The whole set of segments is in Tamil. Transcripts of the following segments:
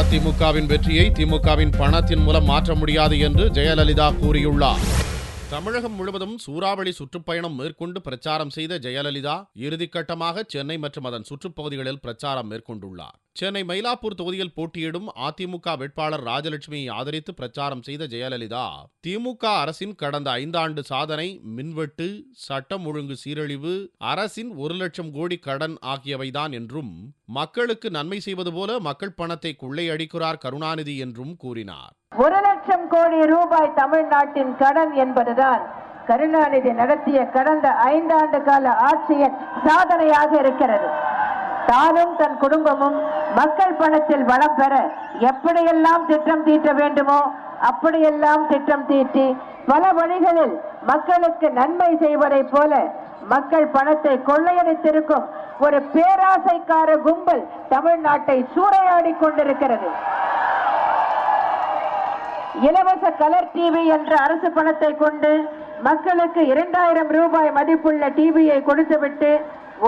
அதிமுகவின் வெற்றியை திமுகவின் பணத்தின் மூலம் மாற்ற முடியாது என்று ஜெயலலிதா கூறியுள்ளார். தமிழகம் முழுவதும் சூறாவளி சுற்றுப்பயணம் மேற்கொண்டு பிரச்சாரம் செய்த ஜெயலலிதா இறுதிக்கட்டமாக சென்னை மற்றும் அதன் சுற்றுப்பகுதிகளில் பிரச்சாரம் மேற்கொண்டுள்ளார். சென்னை மயிலாப்பூர் தொகுதியில் போட்டியிடும் அதிமுக வேட்பாளர் ராஜலட்சுமியை ஆதரித்து பிரச்சாரம் செய்த ஜெயலலிதா, திமுக அரசின் கடந்த 5 ஆண்டு சாதனை மின்வெட்டு, சட்டம் ஒழுங்கு சீரழிவு, அரசின் 1,00,000 கோடி கடன் ஆகியவைதான் என்றும், மக்களுக்கு நன்மை செய்வது போல மக்கள் பணத்தை கொள்ளையடிக்கிறார் கருணாநிதி என்றும் கூறினார். 1,00,000 கோடி ரூபாய் தமிழ்நாட்டின் கடன் என்பதுதான் கருணாநிதி நடத்திய கடந்த 5 ஆண்டு கால ஆட்சியின் சாதனையாக இருக்கிறது. தானும் தன் குடும்பமும் மக்கள் பணத்தில் வளம் பெற எப்படியெல்லாம் திட்டம் தீட்ட வேண்டுமோ அப்படியெல்லாம் திட்டம் தீட்டி பல வழிகளில் மக்களுக்கு நன்மை செய்வதை போல மக்கள் பணத்தை கொள்ளையடித்திருக்கும் ஒரு பேராசைக்கார கும்பல் தமிழ்நாட்டை சூறையாடி கொண்டிருக்கிறது. இலவச கலர் டிவி என்ற அரசு பணத்தை கொண்டு மக்களுக்கு 2,000 ரூபாய் மதிப்புள்ள டிவியை கொடுத்துவிட்டு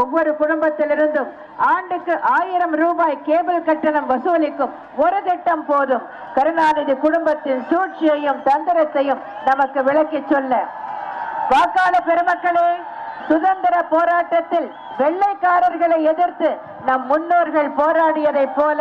ஒவ்வொரு குடும்பத்திலிருந்தும் ஆண்டுக்கு 1,000 ரூபாய் கேபிள் கட்டணம் வசூலிக்கும் ஒரு திட்டம் போதும் கருணாநிதி குடும்பத்தின் சூழ்ச்சியையும் தந்திரத்தையும் நமக்கு விளக்கி சொல்ல. வாக்காளர் பெருமக்களே, சுதந்திர போராட்டத்தில் வெள்ளைக்காரர்களை எதிர்த்து நம் முன்னோர்கள் போராடியதை போல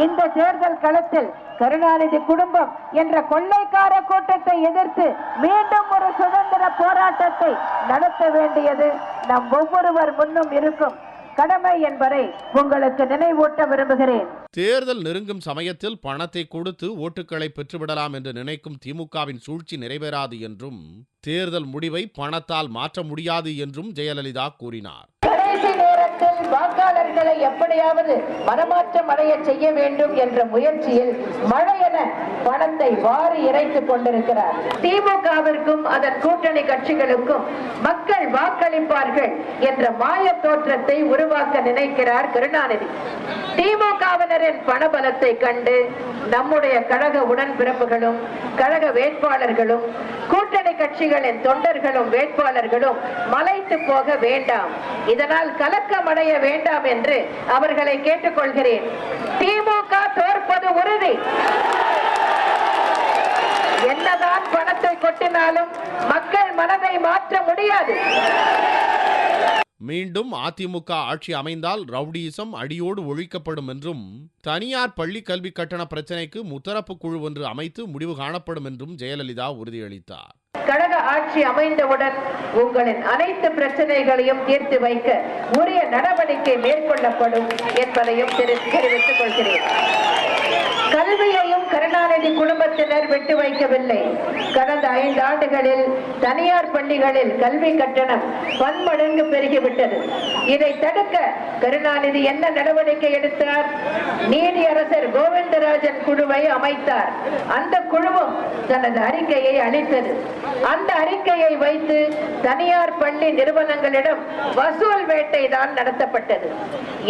இந்த தேர்தல் களத்தில் கருணாநிதி குடும்பம் என்ற கொள்ளைக்கார கூட்டத்தை எதிர்த்து மீண்டும் ஒரு சுதந்திர போராட்டத்தை நடத்த வேண்டியது நம் ஒவ்வொருவர் முன்னும் இருக்கும் கடமை என்பதை உங்களுக்கு நினைவூட்ட விரும்புகிறேன். தேர்தல் நெருங்கும் சமயத்தில் பணத்தை கொடுத்து ஓட்டுகளை பெற்றுவிடலாம் என்று நினைக்கும் திமுகவின் சூழ்ச்சி நிறைவேறாது என்றும், தேர்தல் முடிவை பணத்தால் மாற்ற முடியாது என்றும் ஜெயலலிதா கூறினார். கடைசி நேரத்தில் வாக்காளர்களை எப்படியாவது மனமாற்றம் அடைய செய்ய வேண்டும் என்ற முயற்சியில் மழையென பணத்தை வாரி இறைத்துக் கொண்டிருக்கிறார். திமுகவிற்கும் அதன் கூட்டணி கட்சிகளுக்கும் மக்கள் வாக்களிப்பார்கள் என்ற மாய தோற்றத்தை உருவாக்க நினைக்கிறார் கருணாநிதி. திமுகவினரின் பணபலத்தை கண்டு நம்முடைய கழக உடன்பிறப்புகளும் கழக வேட்பாளர்களும் கூட்டணி கட்சிகளின் தொண்டர்களும் வேட்பாளர்களும் மலைத்து போக வேண்டாம், இதனால் கலக்கம் அடைய வேண்டாம் என்று அவர்களை கேட்டுக்கொள்கிறேன். திமுக தோற்பது உறுதி. என்னதான் பணத்தை கொட்டினாலும் மக்கள் மனதை மாற்ற முடியாது. மீண்டும் அதிமுக ஆட்சி அமைந்தால் ரவுடியிசம் அடியோடு ஒழிக்கப்படும் என்றும், தனியார் பள்ளி கல்வி கட்டண பிரச்சினைக்கு முத்தரப்பு குழு ஒன்று அமைத்து முடிவு காணப்படும் என்றும் ஜெயலலிதா உறுதியளித்தார். கழக ஆட்சி அமைந்தவுடன் உங்களின் அனைத்து பிரச்சனைகளையும் தீர்த்து வைக்க உரிய நடவடிக்கை மேற்கொள்ளப்படும் என்பதையும் தெரிவித்துக் கொள்கிறேன். கல்வியையும் கருணாநிதி குடும்பத்தினர் விட்டு வைக்கவில்லை. கடந்த 5 ஆண்டுகளில் தனியார் பள்ளிகளில் கல்வி கட்டணம் 10 மடங்கு பெருகிவிட்டது. இதை தடுக்க கருணாநிதி என்ன நடவடிக்கை எடுத்தார்? நீதியரசர் கோவிந்தராஜன் குழுவை அமைத்தார். அந்த குழுவும் தனது அறிக்கையை அளித்தது. அந்த அறிக்கையை வைத்து தனியார் பள்ளி நிறுவனங்களிடம் வசூல் வேட்டை தான் நடத்தப்பட்டது.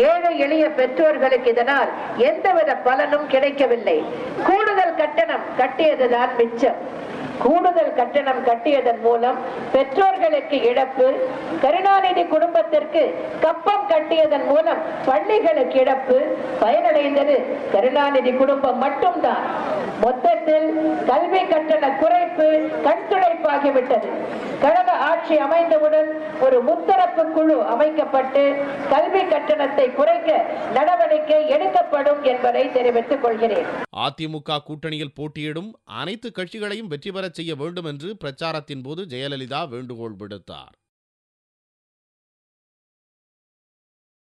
ஏழை எளிய பெற்றோர்களுக்கு இதனால் எந்தவித பலனும் கிடைக்கவில்லை. கூடுதல் கட்டணம் கட்டியதுதான் மிச்சம். கூடுதல் கட்டணம் கட்டியதன் மூலம் பெற்றோர்களுக்கு இழப்பு, கருணாநிதி குடும்பத்திற்கு கப்பம் கட்டியதன் மூலம் பள்ளிகளுக்கு இழப்பு. பயனடைந்தது கருணாநிதி குடும்பம் மட்டும்தான். மொத்தத்தில் கல்வி கட்டண குறைப்பு கண்துடைப்பாகிவிட்டது. கழக ஆட்சி அமைந்தவுடன் ஒரு முத்தரப்பு குழு அமைக்கப்பட்டு கல்வி கட்டணத்தை குறைக்க நடவடிக்கை எடுக்கப்படும் என்பதை தெரிவித்துக் கொள்கிறேன். அதிமுக கூட்டணியில் போட்டியிடும் அனைத்து கட்சிகளையும் வெற்றி பெற செய்ய வேண்டும் என்று பிரச்சாரத்தின் போது ஜெயலலிதா வேண்டுகோள் விடுத்தார்.